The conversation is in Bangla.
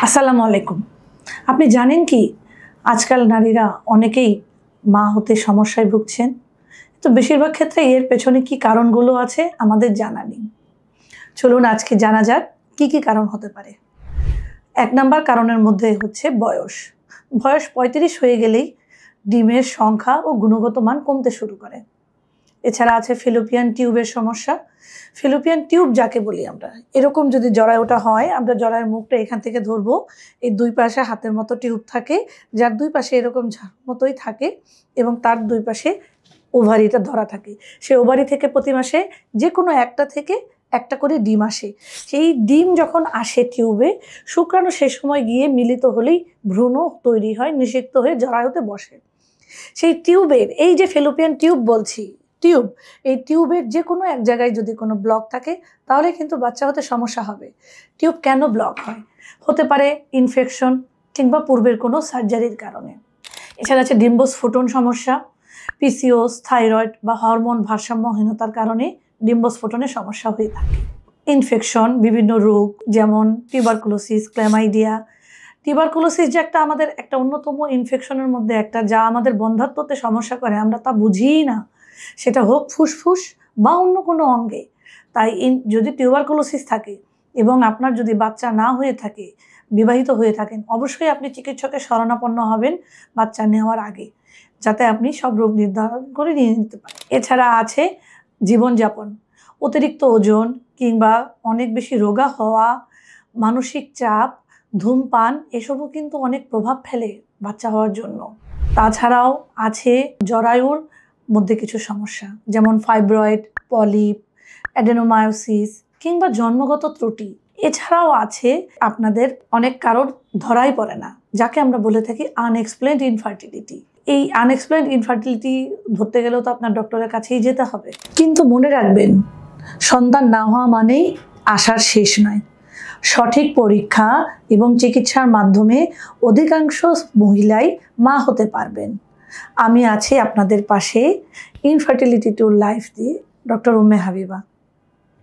আসসালামু আলাইকুম। আপনি জানেন কি আজকাল নারীরা অনেকেই মা হতে সমস্যায় ভুগছেন। তো বেশিরভাগ ক্ষেত্রে এর পেছনে কি কারণগুলো আছে আমাদের জানা নেই। চলুন আজকে জানা যাক কি কি কারণ হতে পারে। ১ নাম্বার কারণের মধ্যে হচ্ছে বয়স। বয়স ৩৫ হয়ে গেলেই ডিমের সংখ্যা ও গুণগত মান কমতে শুরু করে। এছাড়া আছে ফ্যালোপিয়ান টিউবের সমস্যা। ফ্যালোপিয়ান টিউব যাকে বলি আমরা, এরকম যদি জরায়ুটা হয়, আমরা জরায়ুর মুখটা এখান থেকে ধরবো। এই দুই পাশে হাতের মতো টিউব থাকে, যার দুই পাশে এরকম ঝাড়ুর মতোই থাকে এবং তার দুই পাশে ওভারিটা ধরা থাকে। সেই ওভারি থেকে প্রতি মাসে যে কোনো একটা থেকে একটা করে ডিম আসে। সেই ডিম যখন আসে টিউবে, শুক্রাণু সে সময় গিয়ে মিলিত হলেই ভ্রূণ তৈরি হয়, নিষিক্ত হয়ে জরায়ুতে বসে। সেই টিউবের, এই যে ফ্যালোপিয়ান টিউব বলছি, টিউব, এই টিউবের যে কোনো এক জায়গায় যদি কোনো ব্লক থাকে তাহলে কিন্তু বাচ্চা হতে সমস্যা হবে। টিউব কেন ব্লক হয়? হতে পারে ইনফেকশন কিংবা পূর্বের কোনো সার্জারির কারণে। এছাড়া আছে ডিম্বস্ফোটন সমস্যা, পিসিওস, থাইরয়েড বা হরমোন ভারসাম্যহীনতার কারণে ডিম্বস্ফোটনের সমস্যা হয়ে থাকে। ইনফেকশন, বিভিন্ন রোগ যেমন টিউবারকুলোসিস, ক্ল্যামাইডিয়া। টিউবারকুলোসিস যে আমাদের একটা অন্যতম ইনফেকশনের মধ্যে একটা, যা আমাদের বন্ধ্যাত্বতে সমস্যা করে, আমরা তা বুঝিই না। সেটা হোক ফুসফুস বা অন্য কোনো অঙ্গে। তাই যদি টিউবারকুলোসিস থাকে এবং আপনার যদি বাচ্চা না হয়ে থাকে, বিবাহিত হয়ে থাকেন, অবশ্যই আপনি চিকিৎসকের শরণাপন্ন হবেন বাচ্চা নেওয়ার আগে, যাতে আপনি সব রোগ নির্ধারণ করে নিয়ে নিতে পারেন। এছাড়া আছে জীবনযাপন, অতিরিক্ত ওজন কিংবা অনেক বেশি রোগা হওয়া, মানসিক চাপ, ধূমপান, এসবও কিন্তু অনেক প্রভাব ফেলে বাচ্চা হওয়ার জন্য। তাছাড়াও আছে জরায়ুর মধ্যে কিছু সমস্যা, যেমন ফাইব্রয়েড, পলিপ, অ্যাডেনোমায়োসিস কিংবা জন্মগত ত্রুটি। এছাড়াও আছে আপনাদের অনেক কারণ ধরাই পড়ে না, যাকে আমরা বলে থাকি আনএক্সপ্লেইনড ইনফার্টিলিটি। এই আনএক্সপ্লেইনড ইনফার্টিলিটি ধরতে গেলেও তো আপনার ডক্টরের কাছেই যেতে হবে। কিন্তু মনে রাখবেন, সন্তান না হওয়া মানেই আশার শেষ নয়। সঠিক পরীক্ষা এবং চিকিৎসার মাধ্যমে অধিকাংশ মহিলাই মা হতে পারবেন। আমি আছি আপনাদের পাশে। ইনফার্টিলিটি টু লাইফ দিয়ে ডক্টর উম্মে হাবিবা।